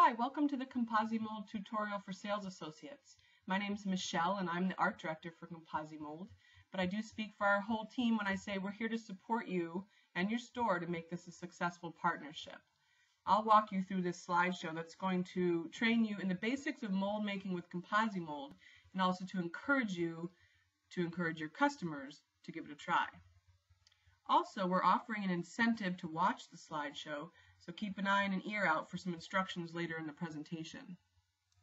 Hi, welcome to the ComposiMold tutorial for sales associates. My name is Michelle and I'm the art director for ComposiMold, but I do speak for our whole team when I say we're here to support you and your store to make this a successful partnership. I'll walk you through this slideshow that's going to train you in the basics of mold making with ComposiMold and also to encourage you to encourage your customers to give it a try. Also, we're offering an incentive to watch the slideshow, so keep an eye and an ear out for some instructions later in the presentation.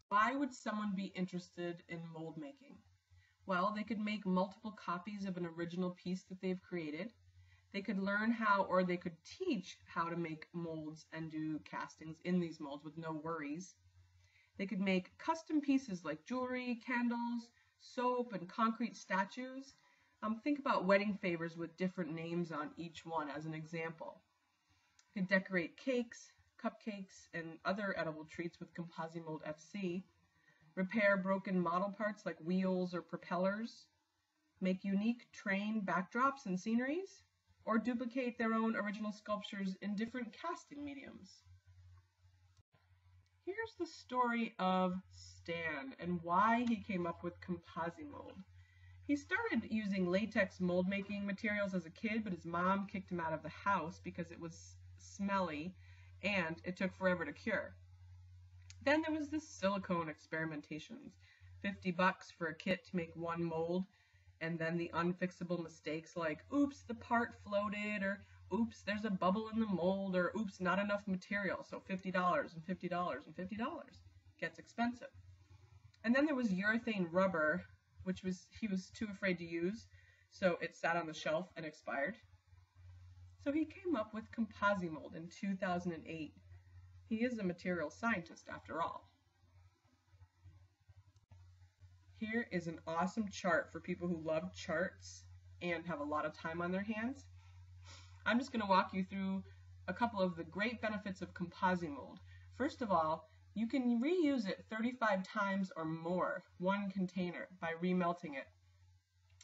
Why would someone be interested in mold making? Well, they could make multiple copies of an original piece that they've created. They could learn how, or they could teach how to make molds and do castings in these molds with no worries. They could make custom pieces like jewelry, candles, soap, and concrete statues. Think about wedding favors with different names on each one as an example. You can decorate cakes, cupcakes, and other edible treats with ComposiMold FC. Repair broken model parts like wheels or propellers. Make unique train backdrops and sceneries. Or duplicate their own original sculptures in different casting mediums. Here's the story of Stan and why he came up with ComposiMold. He started using latex mold making materials as a kid, but his mom kicked him out of the house because it was smelly and it took forever to cure. Then there was this silicone experimentations, $50 for a kit to make one mold, and then the unfixable mistakes like, oops, the part floated, or oops, there's a bubble in the mold, or oops, not enough material, so $50 and $50 and $50. Gets expensive. And then there was urethane rubber, which he was too afraid to use, so it sat on the shelf and expired. So he came up with ComposiMold in 2008. He is a material scientist after all. Here is an awesome chart for people who love charts and have a lot of time on their hands. I'm just going to walk you through a couple of the great benefits of ComposiMold. First of all, you can reuse it 35 times or more, one container, by remelting it.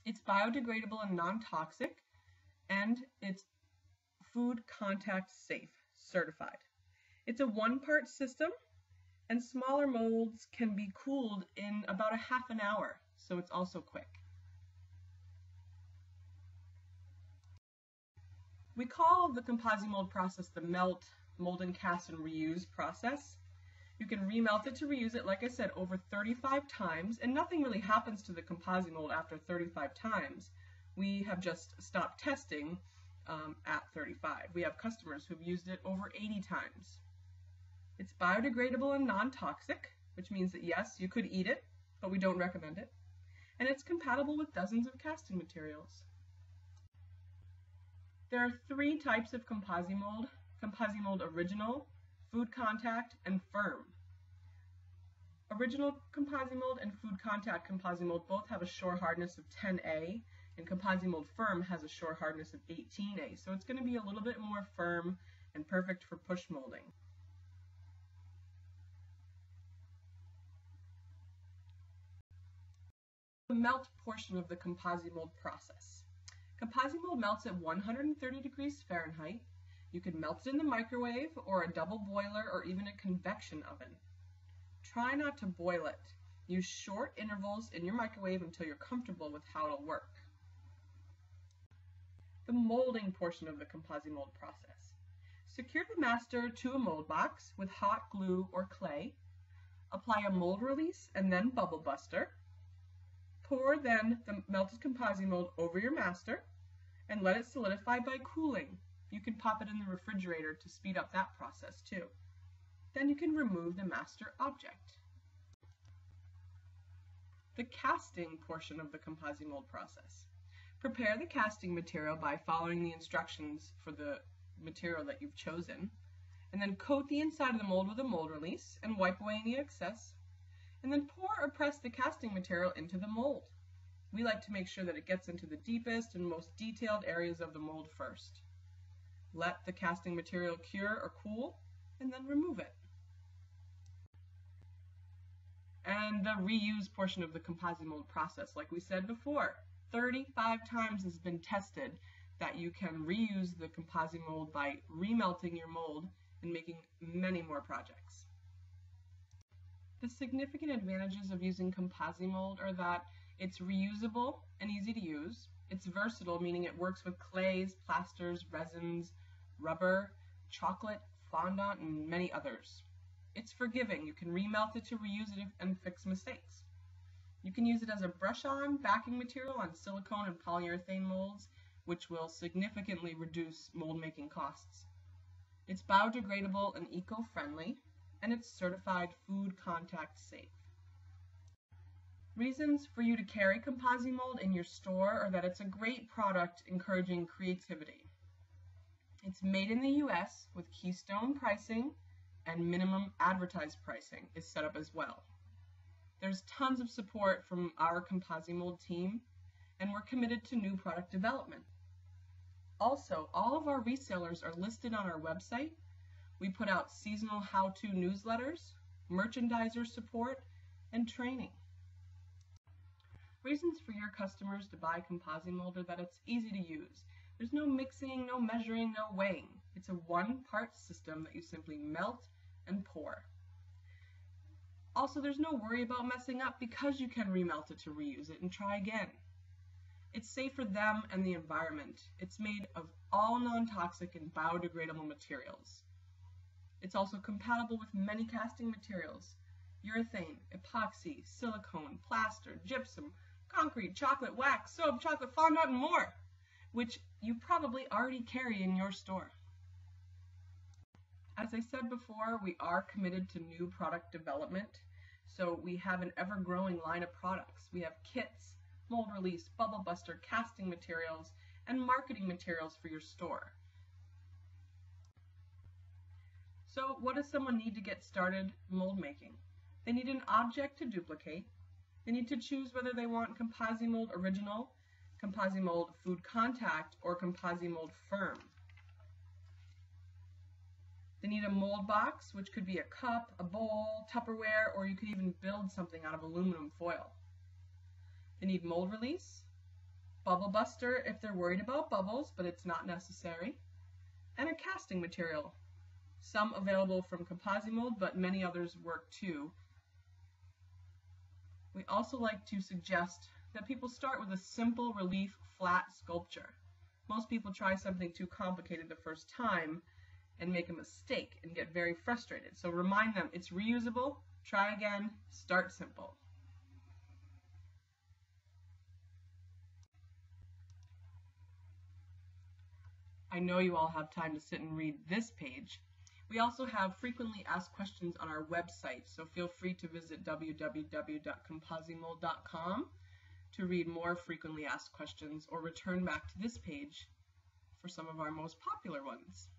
It's biodegradable and non-toxic, and it's food contact safe, certified. It's a one-part system, and smaller molds can be cooled in about a half an hour, so it's also quick. We call the ComposiMold process the melt, mold and cast and reuse process. You can remelt it to reuse it, like I said, over 35 times, and nothing really happens to the ComposiMold after 35 times. We have just stopped testing at 35. We have customers who've used it over 80 times. It's biodegradable and non-toxic, which means that yes, you could eat it, but we don't recommend it. And it's compatible with dozens of casting materials. There are three types of ComposiMold: ComposiMold Original, Food Contact, and Firm. Original ComposiMold and Food Contact ComposiMold both have a shore hardness of 10A, and ComposiMold Firm has a shore hardness of 18A, so it's going to be a little bit more firm and perfect for push molding. The melt portion of the ComposiMold process. ComposiMold melts at 130 degrees Fahrenheit. You can melt it in the microwave or a double boiler or even a convection oven. Try not to boil it. Use short intervals in your microwave until you're comfortable with how it'll work. The molding portion of the ComposiMold process. Secure the master to a mold box with hot glue or clay. Apply a mold release and then bubble buster. Pour then the melted ComposiMold over your master and let it solidify by cooling. You can pop it in the refrigerator to speed up that process too. Then you can remove the master object. The casting portion of the ComposiMold process. Prepare the casting material by following the instructions for the material that you've chosen, and then coat the inside of the mold with a mold release and wipe away any excess, and then pour or press the casting material into the mold. We like to make sure that it gets into the deepest and most detailed areas of the mold first. Let the casting material cure or cool, and then remove it. And the reuse portion of the ComposiMold process, like we said before, 35 times has been tested that you can reuse the ComposiMold by remelting your mold and making many more projects. The significant advantages of using ComposiMold are that it's reusable and easy to use. It's versatile, meaning it works with clays, plasters, resins, rubber, chocolate, fondant, and many others. It's forgiving. You can remelt it to reuse it and fix mistakes. You can use it as a brush-on backing material on silicone and polyurethane molds, which will significantly reduce mold making costs. It's biodegradable and eco-friendly, and it's certified food contact safe. Reasons for you to carry ComposiMold in your store are that it's a great product encouraging creativity. It's made in the US with keystone pricing, and minimum advertised pricing is set up as well. There's tons of support from our ComposiMold team, and we're committed to new product development. Also, all of our resellers are listed on our website. We put out seasonal how-to newsletters, merchandiser support, and training. Reasons for your customers to buy ComposiMold are that it's easy to use. There's no mixing, no measuring, no weighing. It's a one-part system that you simply melt and pour. Also, there's no worry about messing up because you can remelt it to reuse it and try again. It's safe for them and the environment. It's made of all non-toxic and biodegradable materials. It's also compatible with many casting materials: urethane, epoxy, silicone, plaster, gypsum, concrete, chocolate, wax, soap, chocolate fondant, and more, which you probably already carry in your store. As I said before, we are committed to new product development, so we have an ever-growing line of products. We have kits, mold release, bubble buster, casting materials, and marketing materials for your store. So what does someone need to get started mold making? They need an object to duplicate. They need to choose whether they want ComposiMold Original, ComposiMold Food Contact, or ComposiMold Firm. They need a mold box, which could be a cup, a bowl, Tupperware, or you could even build something out of aluminum foil. They need mold release, bubble buster if they're worried about bubbles, but it's not necessary, and a casting material. Some available from ComposiMold, but many others work too. We also like to suggest that people start with a simple relief flat sculpture. Most people try something too complicated the first time and make a mistake and get very frustrated. So remind them it's reusable, try again, start simple. I know you all have time to sit and read this page. We also have frequently asked questions on our website, so feel free to visit www.composimold.com to read more frequently asked questions, or return back to this page for some of our most popular ones.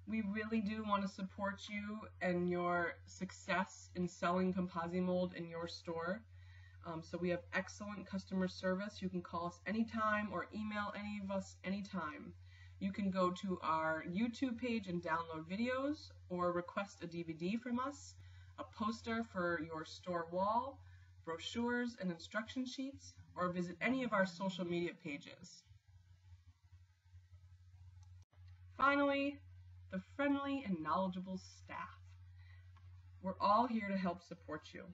We really do want to support you and your success in selling ComposiMold in your store. So we have excellent customer service. You can call us anytime or email any of us anytime. You can go to our YouTube page and download videos, or request a DVD from us, a poster for your store wall, brochures and instruction sheets, or visit any of our social media pages. Finally, the friendly and knowledgeable staff. We're all here to help support you.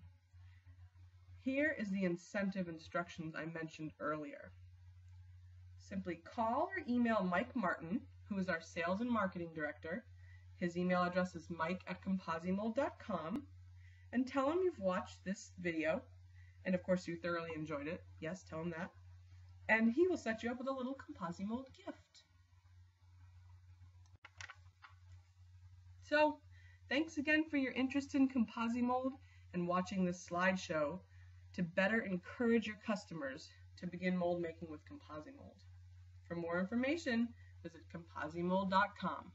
Here is the incentive instructions I mentioned earlier. Simply call or email Mike Martin, who is our Sales and Marketing Director. His email address is mike@composimold.com, and tell him you've watched this video, and of course you thoroughly enjoyed it. Yes, tell him that. And he will set you up with a little ComposiMold gift. So, thanks again for your interest in ComposiMold and watching this slideshow to better encourage your customers to begin mold making with ComposiMold. For more information, visit composimold.com.